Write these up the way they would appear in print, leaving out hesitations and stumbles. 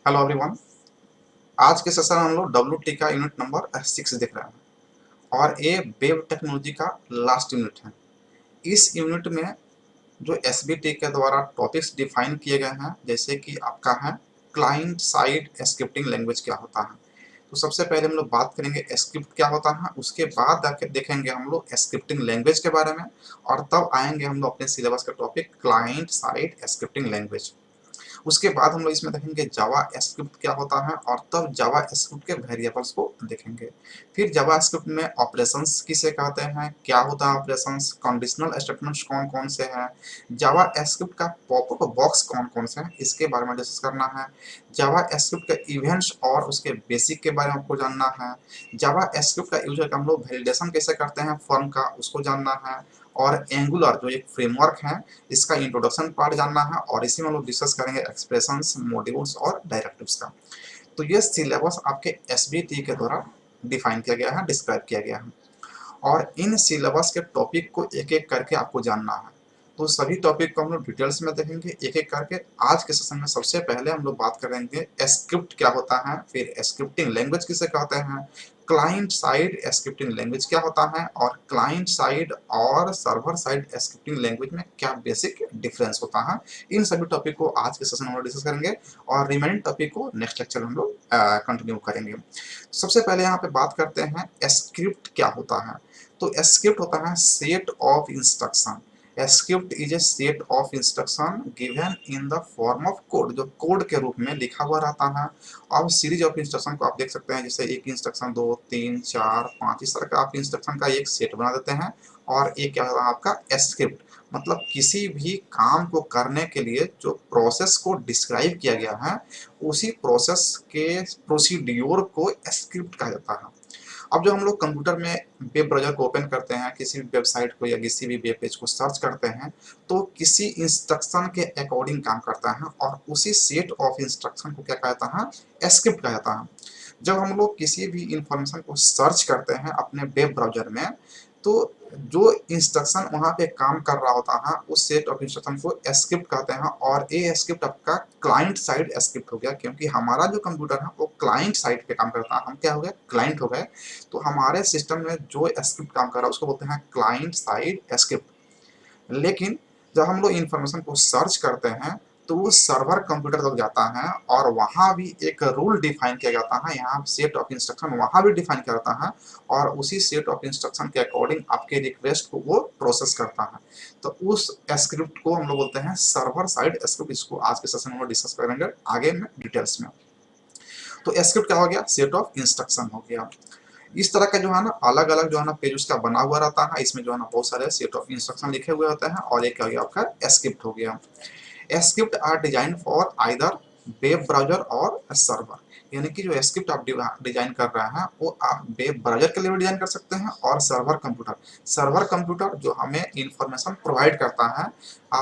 Hello everyone. आज के session में हम लोग WT का यूनिट नंबर 6 देख रहे हैं और ये वेब टेक्नोलॉजी का लास्ट यूनिट है। इस यूनिट में जो SBT के द्वारा टॉपिक्स डिफाइन किए गए हैं, जैसे कि आपका है क्लाइंट साइड स्क्रिप्टिंग लैंग्वेज क्या होता है। तो सबसे पहले हम लोग बात करेंगे स्क्रिप्ट क्या होता है, उसके बाद देखेंगे हम लोग स्क्रिप्टिंग लैंग्वेज के बारे में, और तब आएंगे हम लोग अपने सिलेबस का topic client side scripting language. उसके बाद हम लोग इसमें देखेंगे जावा स्क्रिप्ट क्या होता है, और तब जावा स्क्रिप्ट के वेरिएबल्स को देखेंगे। फिर जावा स्क्रिप्ट में ऑपरेशंस किसे कहते हैं, क्या होता है ऑपरेशंस, कंडीशनल स्टेटमेंट्स कौन कौन से हैं, जावा स्क्रिप्ट का पॉपअप बॉक्स कौन कौन से हैं, इसके बारे में डिस्कस करना है। जावा स्क्रिप्ट के इवेंट्स और उसके बेसिक के बारे में आपको जानना है। जावा स्क्रिप्ट का यूज करके हम लोग वैलिडेशन कैसे करते हैं फॉर्म का, उसको जानना है। और एंगुलर जो एक फ्रेमवर्क है, इसका इंट्रोडक्शन पार्ट जानना है, और इसी में हम लोग डिस्कस करेंगे एक्सप्रेशंस, मॉड्यूल्स और डायरेक्टिव्स का। तो ये सिलेबस आपके SBT के द्वारा डिफाइन किया गया है, डिस्क्राइब किया गया है, और इन सिलेबस के टॉपिक को एक एक करके आपको जानना है। तो सभी टॉपिक को हम लोग डिटेल्स में देखेंगे एक एक करके। आज के सेशन में सबसे पहले हम लोग बात करेंगे स्क्रिप्ट क्या होता है, फिर स्क्रिप्टिंग लैंग्वेज किसे कहते हैं, क्लाइंट साइड स्क्रिप्टिंग लैंग्वेज क्या होता है, और क्लाइंट साइड और सर्वर साइड स्क्रिप्टिंग लैंग्वेज में क्या बेसिक डिफरेंस होता है। इन सभी टॉपिक को आज के सेशन में डिस्कस करेंगे, और रिमेनिंग टॉपिक को नेक्स्ट लेक्चर में हम लोग कंटिन्यू करेंगे। सबसे पहले यहाँ पे बात करते हैं स्क्रिप्ट क्या होता है। तो स्क्रिप्ट होता है set of instruction. Script is a set of instruction given in the form of code, जो कोड के रूप में लिखा हुआ रहता है। अब सीरीज ऑफ इंस्ट्रक्शन को आप देख सकते हैं, जैसे एक इंस्ट्रक्शन, 2, 3, 4, 5, इस तरह का आप इंस्ट्रक्शन का एक सेट बना देते हैं। और एक क्या होता है आपका स्क्रिप्ट, मतलब किसी भी काम को करने के लिए जो प्रोसेस को डिस्क्राइब किया गया है, उसी प्रोसेस के प्रोसीड्योर को स्क्रिप्ट कहा जाता है। अब जब हम लोग कंप्यूटर में वेब ब्राउज़र को ओपन करते हैं, किसी भी वेबसाइट को या किसी भी वेब पेज को सर्च करते हैं, तो किसी इंस्ट्रक्शन के अकॉर्डिंग काम करता है, और उसी सेट ऑफ इंस्ट्रक्शन को क्या कहता है, स्क्रिप्ट कहा जाता है। जब हम लोग किसी भी इंफॉर्मेशन को सर्च करते हैं अपने वेब ब्राउज़र में, तो जो इंस्ट्रक्शन वहाँ पे काम कर रहा होता है, उस सेट ऑफ इंस्ट्रक्शन को स्क्रिप्ट कहते हैं। और ये स्क्रिप्ट आपका क्लाइंट साइड स्क्रिप्ट हो गया, क्योंकि हमारा जो कंप्यूटर है वो क्लाइंट साइड पे काम करता है, हम क्या हो गए, क्लाइंट हो गए। तो हमारे सिस्टम में जो स्क्रिप्ट काम कर रहा है उसको बोलते हैं क्लाइंट साइड स्क्रिप्ट। लेकिन जब हम लोग इंफॉर्मेशन को सर्च करते हैं, तो वो सर्वर कंप्यूटर तक जाता है, और वहाँ भी एक रूल डिफाइन किया जाता है, यहाँ सेट ऑफ इंस्ट्रक्शन वहाँ भी डिफाइन किया जाता है, और उसी सेट ऑफ इंस्ट्रक्शन के अकॉर्डिंग आपके रिक्वेस्ट को वो प्रोसेस करता है। तो उस स्क्रिप्ट को हम लोग बोलते हैं सर्वर साइड स्क्रिप्ट। इसको आज के सेशन में डिस्कस करेंगे आगे में डिटेल्स में। तो स्क्रिप्ट क्या हो गया, सेट ऑफ इंस्ट्रक्शन हो गया। इस तरह का जो है ना अलग अलग जो है ना पेज उसका बना हुआ रहता है, इसमें जो है ना बहुत सारे सेट ऑफ इंस्ट्रक्शन लिखे हुए होते हैं, और एक क्या हो गया आपका स्क्रिप्ट हो गया। Script are design for either web browser और सर्वर, यानी कि जो स्क्रिप्ट आप डिजाइन कर रहे हैं वो आप वेब ब्राउजर के लिए भी डिजाइन कर सकते हैं, और सर्वर कंप्यूटर जो हमें इंफॉर्मेशन प्रोवाइड करता है।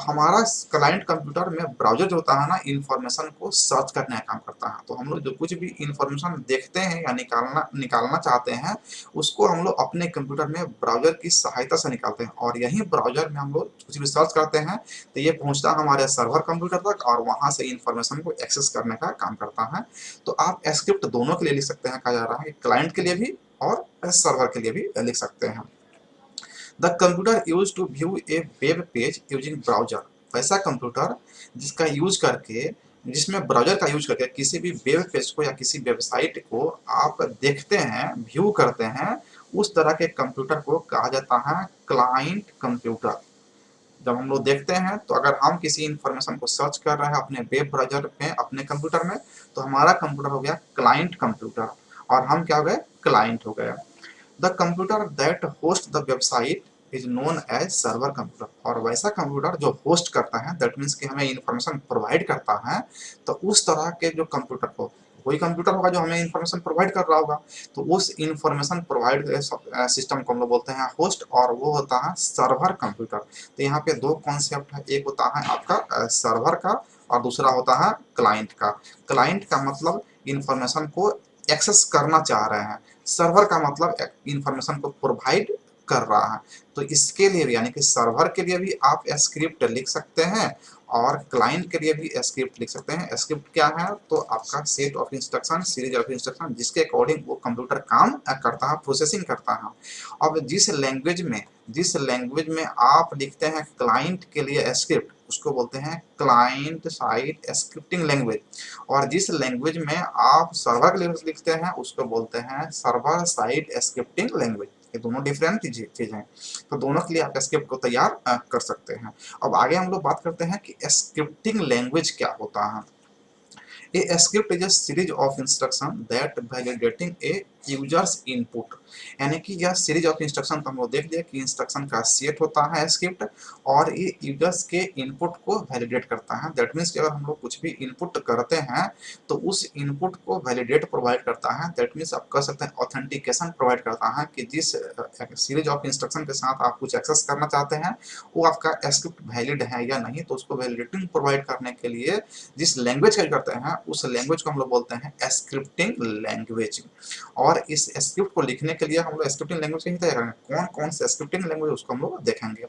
हमारा क्लाइंट कंप्यूटर में ब्राउजर जो होता है ना, इंफॉर्मेशन को सर्च करने का काम करता है। तो हम लोग जो कुछ भी इंफॉर्मेशन देखते हैं या निकालना चाहते हैं, उसको हम लोग अपने कंप्यूटर में ब्राउजर की सहायता से निकालते हैं, और यही ब्राउजर में हम लोग कुछ भी सर्च करते हैं तो ये पहुंचता है हमारे सर्वर कंप्यूटर तक, और वहां से इंफॉर्मेशन को एक्सेस करने का काम करता है। तो आप स्क्रिप्ट दोनों के लिए लिख सकते हैं, कहा जा रहा है क्लाइंट के लिए भी और सर्वर के लिए भी लिख सकते हैं। The computer use to view a web page using browser, वैसा कंप्यूटर जिसका यूज करके, जिसमें ब्राउजर का यूज करके किसी भी वेब पेज को या किसी वेबसाइट को आप देखते हैं, व्यू करते हैं, उस तरह के कंप्यूटर को कहा जाता है क्लाइंट कंप्यूटर। जब हम लोग देखते हैं, तो अगर हम किसी इंफॉर्मेशन को सर्च कर रहे हैं अपने वेब ब्राउजर में अपने कंप्यूटर में, तो हमारा कंप्यूटर हो गया क्लाइंट कंप्यूटर, और हम क्या हो गए, क्लाइंट हो गए। The computer that host the website is known as server computer, और वैसा कंप्यूटर जो होस्ट करता है, दैट मीन्स कि हमें इंफॉर्मेशन प्रोवाइड करता है, तो उस तरह के जो कंप्यूटर को, वही कंप्यूटर होगा जो हमें इंफॉर्मेशन प्रोवाइड कर रहा होगा, तो उस इंफॉर्मेशन प्रोवाइड सिस्टम को हम लोग बोलते हैं होस्ट, और वो होता है सर्वर कंप्यूटर। तो यहाँ पे दो कॉन्सेप्ट है, एक होता है आपका सर्वर का, और दूसरा होता है क्लाइंट का। क्लाइंट का मतलब इंफॉर्मेशन को एक्सेस करना चाह रहे हैं, सर्वर का मतलब इंफॉर्मेशन को प्रोवाइड कर रहा है। तो इसके लिए भी, यानी कि सर्वर के लिए भी आप स्क्रिप्ट लिख सकते हैं, और क्लाइंट के लिए भी स्क्रिप्ट लिख सकते हैं। स्क्रिप्ट क्या है, तो आपका set of instruction, series of instruction, जिसके अकॉर्डिंग वो कंप्यूटर काम करता है, प्रोसेसिंग करता है। अब जिस लैंग्वेज में आप लिखते हैं क्लाइंट के लिए स्क्रिप्ट, उसको बोलते हैं क्लाइंट साइड स्क्रिप्टिंग लैंग्वेज, और जिस लैंग्वेज में आप सर्वर के लिए लिखते हैं उसको बोलते हैं सर्वर साइड स्क्रिप्टिंग लैंग्वेज। ये दोनों डिफरेंट चीज हैं, तो दोनों के लिए आप स्क्रिप्ट को तैयार कर सकते हैं। अब आगे हम लोग बात करते हैं कि स्क्रिप्टिंग लैंग्वेज क्या होता है। A script is a series of instruction that validating a users input, यानी कि यह सीरीज ऑफ इंस्ट्रक्शन तो हम लोग देख लिया कि इंस्ट्रक्शन का सेट होता है स्क्रिप्ट, और ये यूजर्स के इनपुट को वैलिडेट करता है। दैट मीन्स कि अगर हम लोग कुछ भी इनपुट करते हैं तो उस इनपुट को वैलिडेट प्रोवाइड करता है। दैट मीन्स आप कह सकते हैं ऑथेंटिकेशन प्रोवाइड करता है कि जिस सीरीज ऑफ इंस्ट्रक्शन के साथ आप कुछ एक्सेस करना चाहते हैं वो आपका स्क्रिप्ट वैलिड है या नहीं, तो उसको वैलिडेटिंग प्रोवाइड करने के लिए जिस लैंग्वेज का करते हैं उस लैंग्वेज को हम लोग बोलते हैं स्क्रिप्टिंग लैंग्वेज। और इस स्क्रिप्ट को लिखने के लिए हम लोग स्क्रिप्टिंग लैंग्वेज का ही तैयार करेंगे। कौन कौन से स्क्रिप्टिंग लैंग्वेज उसको हम लोग देखेंगे।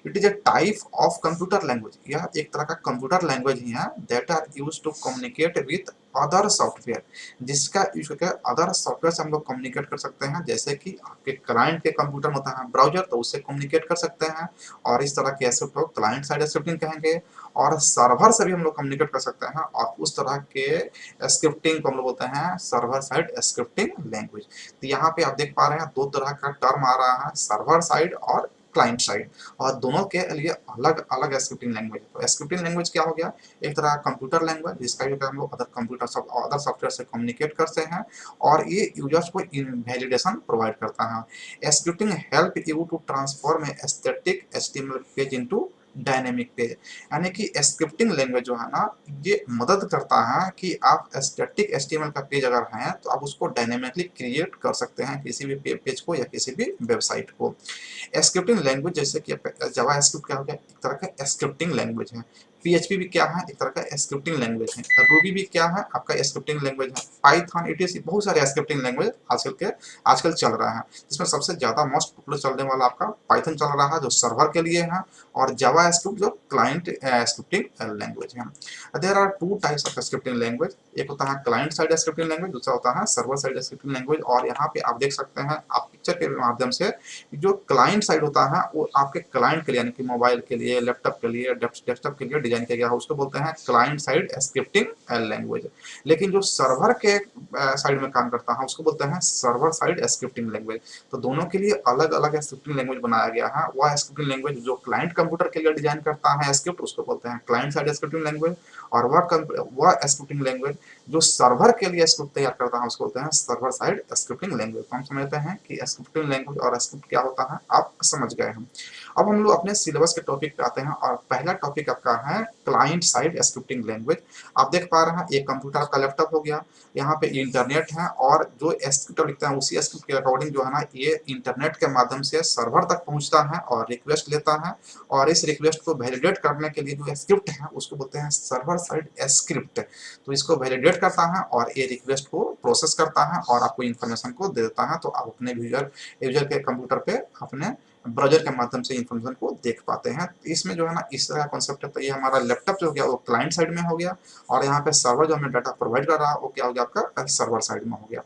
It is a type of computer language, यह एक तरह का कंप्यूटर लैंग्वेज ही है that are used to communicate with other software, जिसका यूज करके अदर सॉफ्टवेयर से हम लोग कम्युनिकेट कर सकते हैं। जैसे कि आपके क्लाइंट के कंप्यूटर में होता है ब्राउजर, तो उससे कम्युनिकेट कर सकते हैं, और इस तरह के स्क्रिप्ट को क्लाइंट साइड स्क्रिप्टिंग कहेंगे। और सर्वर से भी हम लोग कम्युनिकेट कर सकते हैं, और उस तरह के स्क्रिप्टिंग को हम लोग बोलते हैं सर्वर साइड स्क्रिप्टिंग लैंग्वेज। तो यहाँ पे आप देख पा रहे हैं दो तरह का टर्म आ रहा है, सर्वर साइड और क्लाइंट साइड, और दोनों के लिए अलग अलग स्क्रिप्टिंग लैंग्वेज। तो स्क्रिप्टिंग लैंग्वेज क्या हो गया, एक तरह का कंप्यूटर लैंग्वेज जिसका यूज हम लोग अदर सॉफ्टवेयर से कम्युनिकेट करते हैं, और ये यूजर्स को वैलिडेशन प्रोवाइड करता है। Scripting help you to transform a static HTML page into dynamic page, यानी कि स्क्रिप्टिंग लैंग्वेज जो है ना ये मदद करता है कि आप स्टैटिक एचटीएमएल का पेज अगर है तो आप उसको डायनेमिकली क्रिएट कर सकते हैं, किसी भी पेज को या किसी भी वेबसाइट को। स्क्रिप्टिंग लैंग्वेज जैसे कि जावा स्क्रिप्ट क्या हो गया, एक तरह का स्क्रिप्टिंग लैंग्वेज है। पीएचपी भी क्या है, एक तरह का स्क्रिप्टिंग लैंग्वेज है। रूबी भी क्या है, आपका स्क्रिप्टिंग लैंग्वेज है। पाइथन, ईटीसी, बहुत सारे स्क्रिप्टिंग लैंग्वेज आजकल चल रहा है, जिसमें सबसे ज्यादा मोस्ट पॉपुलर चलने वाला आपका पाइथन चल रहा है जो सर्वर के लिए है, और जावा स्क्रिप्ट जो क्लाइंट स्क्रिप्टिंग लैंग्वेज है। There are two types of scripting language, एक होता है क्लाइंट साइड स्क्रिप्टिंग लैंग्वेज, दूसरा होता है सर्वर साइड स्क्रिप्टिंग लैंग्वेज। और यहाँ पे आप देख सकते हैं आप पिक्चर के माध्यम से, जो क्लाइंट साइड होता है वो आपके क्लाइंट के लिए, यानी कि मोबाइल के लिए, लैपटॉप के लिए, डेस्कटॉप के लिए डिजाइन किया गया है, उसको बोलते हैं क्लाइंट साइड स्क्रिप्टिंग लैंग्वेज। लेकिन जो सर्वर के साइड में काम करता है उसको बोलते हैं सर्वर साइड स्क्रिप्टिंग लैंग्वेज। तो दोनों के लिए अलग अलग स्क्रिप्टिंग लैंग्वेज बनाया गया है। वह स्क्रिप्टिंग लैंग्वेज जो क्लाइंट कंप्यूटर के लिए डिजाइन करता है स्क्रिप्ट, उसको बोलते हैं क्लाइंट साइड स्क्रिप्टिंग लैंग्वेज, और वह स्क्रिप्टिंग लैंग्वेज जो सर्वर के लिए स्क्रिप्ट तैयार करता है उसको बोलते हैं सर्वर साइड स्क्रिप्टिंग लैंग्वेज। तो हम समझते हैं कि स्क्रिप्टिंग लैंग्वेज और स्क्रिप्ट क्या होता है, आप समझ गए हैं। अब हम लोग अपने सिलेबस के टॉपिक पे आते हैं, और पहला टॉपिक आपका है क्लाइंट साइड स्क्रिप्टिंग लैंग्वेज। आप देख पा रहे हैं एक कंप्यूटर आपका लैपटॉप हो गया, यहाँ पे इंटरनेट है, और जो स्क्रिप्ट लिखता है उसी स्क्रिप्ट के अकॉर्डिंग जो है ना ये इंटरनेट के माध्यम से सर्वर तक पहुंचता है और रिक्वेस्ट लेता है, और इस रिक्वेस्ट को वैलिडेट करने के लिए जो स्क्रिप्ट है उसको बोलते हैं सर्वर साइड स्क्रिप्ट। तो इसको वैलिडेट करता है और ये रिक्वेस्ट को प्रोसेस करता है और आपको इन्फॉर्मेशन को दे देता है, तो आप अपने यूजर के कंप्यूटर पे अपने ब्राउजर के माध्यम से इन्फॉर्मेशन को देख पाते हैं। इसमें जो है ना इस तरह का कॉन्सेप्ट है। तो ये हमारा लैपटॉप जो हो गया वो क्लाइंट साइड में हो गया, और यहाँ पे सर्वर जो हमें डाटा प्रोवाइड कर रहा है वो क्या हो गया, आपका सर्वर साइड में हो गया।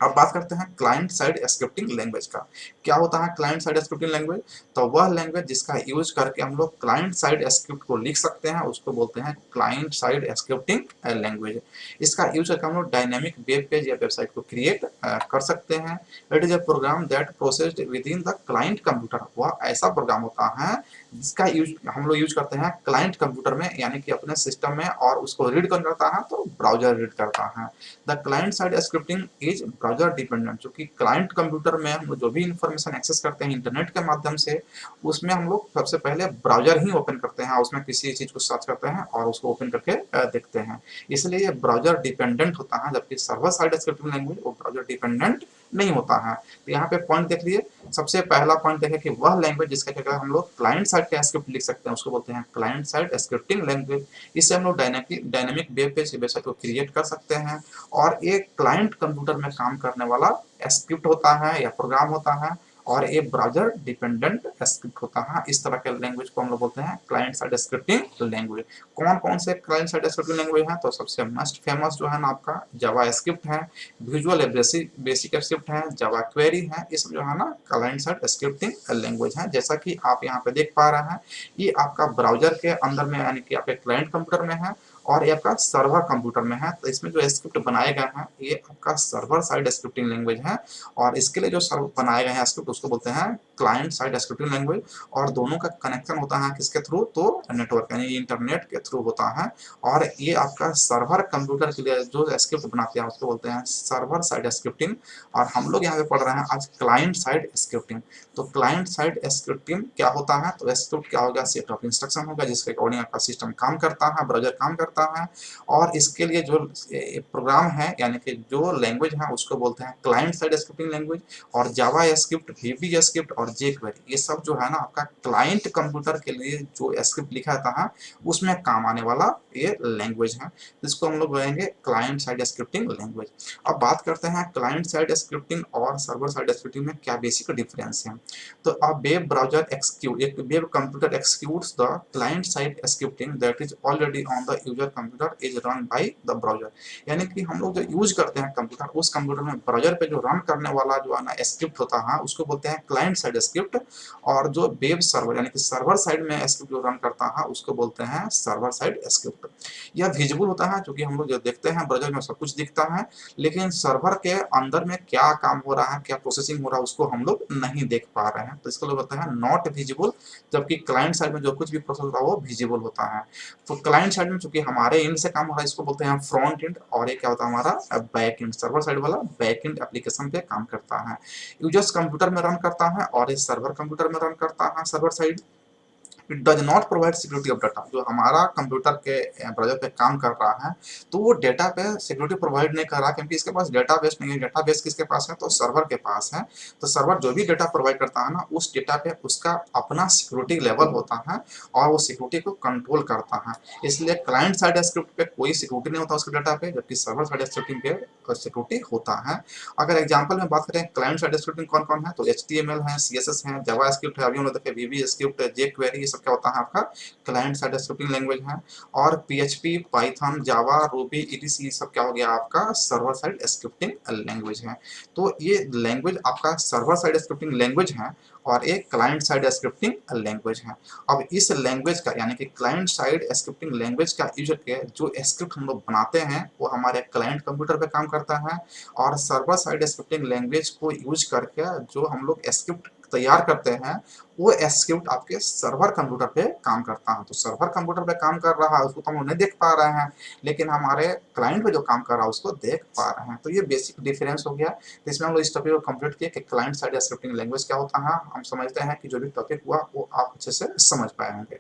अब बात करते हैं क्लाइंट साइड स्क्रिप्टिंग लैंग्वेज का। क्या होता है क्लाइंट साइड स्क्रिप्टिंग लैंग्वेज, तो वह लैंग्वेज जिसका यूज करके हम लोग क्लाइंट साइड स्क्रिप्ट को लिख सकते हैं उसको बोलते हैं क्लाइंट साइड स्क्रिप्टिंग लैंग्वेज। इसका यूज करके हम लोग डायनेमिक वेब पेज या वेबसाइट को क्रिएट कर सकते हैं। It is a program that processed within the client computer, वह ऐसा प्रोग्राम होता है जिसका यूज हम लोग यूज करते हैं क्लाइंट कंप्यूटर में, यानी कि अपने सिस्टम में, और उसको रीड कौन करता है, तो ब्राउजर रीड करता है। The client side scripting is browser dependent, जो कि क्लाइंट कंप्यूटर में हम लोग जो भी इंफॉर्मेशन एक्सेस करते हैं इंटरनेट के माध्यम से, उसमें हम लोग सबसे पहले ब्राउजर ही ओपन करते हैं, उसमें किसी चीज को सर्च करते हैं और उसको ओपन करके देखते हैं, इसलिए ब्राउजर डिपेंडेंट होता है। जबकि सर्वर साइड स्क्रिप्टिंग लैंग्वेज वो ब्राउजर डिपेंडेंट नहीं होता है। तो यहाँ पे पॉइंट देख लिए, सबसे पहला पॉइंट देखें कि वह लैंग्वेज जिसका क्या हम लोग क्लाइंट साइड का स्क्रिप्ट लिख सकते हैं उसको बोलते हैं क्लाइंट साइड स्क्रिप्टिंग लैंग्वेज। इससे हम लोग डायनेमिक वेब पेज वेबसाइट को क्रिएट कर सकते हैं, और एक क्लाइंट कंप्यूटर में काम करने वाला स्क्रिप्ट होता है या प्रोग्राम होता है, और ये ब्राउजर डिपेंडेंट स्क्रिप्ट होता है। इस तरह के लैंग्वेज को हम लोग बोलते हैं क्लाइंट साइड स्क्रिप्टिंग लैंग्वेज। कौन कौन से क्लाइंट साइड स्क्रिप्टिंग लैंग्वेज हैं? तो सबसे मोस्ट फेमस जो है ना आपका जावा स्क्रिप्ट है, विजुअल बेसिक स्क्रिप्ट है, जावा क्वेरी है, ये सब जो है ना क्लाइंट साइड स्क्रिप्टिंग लैंग्वेज है। जैसा कि आप यहाँ पे देख पा रहे हैं, ये आपका ब्राउजर के अंदर में यानी कि आपके क्लाइंट कंप्यूटर में है और ये आपका सर्वर कंप्यूटर में है। तो इसमें जो स्क्रिप्ट बनाए गए हैं ये आपका सर्वर साइड स्क्रिप्टिंग लैंग्वेज है, और इसके लिए जो सर्वर बनाए गए हैं स्क्रिप्ट उसको बोलते हैं क्लाइंट साइड स्क्रिप्टिंग लैंग्वेज। और दोनों का कनेक्शन होता है किसके थ्रू? तो नेटवर्क यानी इंटरनेट के थ्रू होता है। और ये आपका सर्वर कंप्यूटर के लिए जो स्क्रिप्ट बनाते हैं उसको बोलते हैं सर्वर साइड स्क्रिप्टिंग। और हम लोग यहाँ पे पढ़ रहे हैं आज क्लाइंट साइड स्क्रिप्टिंग। तो क्लाइंट साइड स्क्रिप्टिंग क्या होता है? तो स्क्रिप्ट क्या होगा? सेट ऑफ इंस्ट्रक्शन होगा जिसके अकॉर्डिंग आपका सिस्टम काम करता है, ब्राउजर काम करता है। और इसके लिए जो प्रोग्राम है यानी कि जो लैंग्वेज है उसको बोलते हैं क्लाइंट साइड स्क्रिप्टिंग लैंग्वेज। और जावा स्क्रिप्ट, वीबी स्क्रिप्ट और जेक्वेरी ये सब जो है ना आपका क्लाइंट कंप्यूटर के लिए जो स्क्रिप्ट लिखा जाता है उसमें काम आने वाला ये लैंग्वेज है, जिसको हम लोग बोलेंगे क्लाइंट साइड स्क्रिप्टिंग लैंग्वेज। अब बात करते हैं क्लाइंट साइड स्क्रिप्टिंग और सर्वर साइड स्क्रिप्टिंग में क्या बेसिक डिफरेंस है। तो अ वेब ब्राउजर एक्सिक्यूट एक web computer executes the client side scripting that is already on the user computer is run by the browser. यानी कि हम लोग जो यूज करते हैं कंप्यूटर, उस कंप्यूटर में ब्राउजर पे जो रन करने वाला जो है ना स्क्रिप्ट होता है उसको बोलते हैं क्लाइंट साइड स्क्रिप्ट। और जो वेब सर्वर यानी कि सर्वर साइड में स्क्रिप्ट जो रन करता है उसको बोलते हैं सर्वर साइड स्क्रिप्ट। यह विजिबल होता है क्योंकि हम लोग जो देखते हैं ब्राउजर में सब कुछ दिखता है, लेकिन सर्वर के अंदर में क्या काम हो रहा है, क्या प्रोसेसिंग हो रहा है उसको हम लोग नहीं देख पा रहे हैं, तो इसको लोग बोलते हैं नॉट विजिबल। जबकि क्लाइंट साइड में जो कुछ भी प्रोसेस होता है वो विजिबल होता है। तो क्लाइंट साइड में चूंकि हमारे एंड से काम हो रहा है इसको बोलते हैं फ्रंट एंड, और ये क्या होता है हमारा बैक एंड। सर्वर साइड वाला बैक एंड एप्लीकेशन पे काम करता है, यूजर्स कंप्यूटर में रन करता है और ये सर्वर कंप्यूटर में रन करता है server side. It does not provide security of data. जो हमारा कंप्यूटर के ब्राउजर पे काम कर रहा है तो वो डेटा पे सिक्योरिटी प्रोवाइड नहीं कर रहा क्योंकि इसके पास डेटाबेस नहीं है। डेटाबेस किसके पास है? तो सर्वर के पास है। तो सर्वर जो भी डेटा प्रोवाइड करता है ना उस डेटा पे उसका अपना सिक्योरिटी लेवल होता है और वो सिक्योरिटी को कंट्रोल करता है। इसलिए क्लाइंट साइड स्क्रिप्ट पे कोई सिक्योरिटी नहीं होता उसके डेटा पे, जबकि सर्वर साइड स्क्रिप्टिंग पे सिक्योरिटी होता है। अगर एग्जाम्पल में बात करें क्लाइंट साइड स्क्रिप्टिंग कौन कौन है, तो HTML है, CSS है, जावा स्क्रिप्ट है, अभी हम लोग देखे VB स्क्रिप्ट, जेक्वेरी, ये सब क्या होता है आपका क्लाइंट साइड स्क्रिप्टिंग लैंग्वेज है। और PHP, पाइथन, जावा, रूबी, ETC सब क्या हो गया आपका सर्वर साइड स्क्रिप्टिंग लैंग्वेज है। तो ये लैंग्वेज आपका सर्वर साइड स्क्रिप्टिंग लैंग्वेज है और एक क्लाइंट साइड स्क्रिप्टिंग लैंग्वेज है। अब इस लैंग्वेज का यानी कि क्लाइंट साइड स्क्रिप्टिंग लैंग्वेज का यूज करके जो स्क्रिप्ट हम लोग बनाते हैं वो हमारे क्लाइंट कंप्यूटर पे काम करता है, और सर्वर साइड स्क्रिप्टिंग लैंग्वेज को यूज करके जो हम लोग स्क्रिप्ट तैयार करते हैं वो स्क्रिप्ट आपके सर्वर कंप्यूटर पे काम करता है। तो सर्वर कंप्यूटर पे काम कर रहा है उसको तो हम लोग नहीं देख पा रहे हैं, लेकिन हमारे क्लाइंट पे जो काम कर रहा है उसको देख पा रहे हैं। तो ये बेसिक डिफरेंस हो गया। तो इसमें हम लोग इस टॉपिक को कंप्लीट किए कि क्लाइंट साइड स्क्रिप्टिंग लैंग्वेज क्या होता है। हम समझते हैं कि जो भी टॉपिक हुआ वो आप अच्छे से समझ पाए होंगे।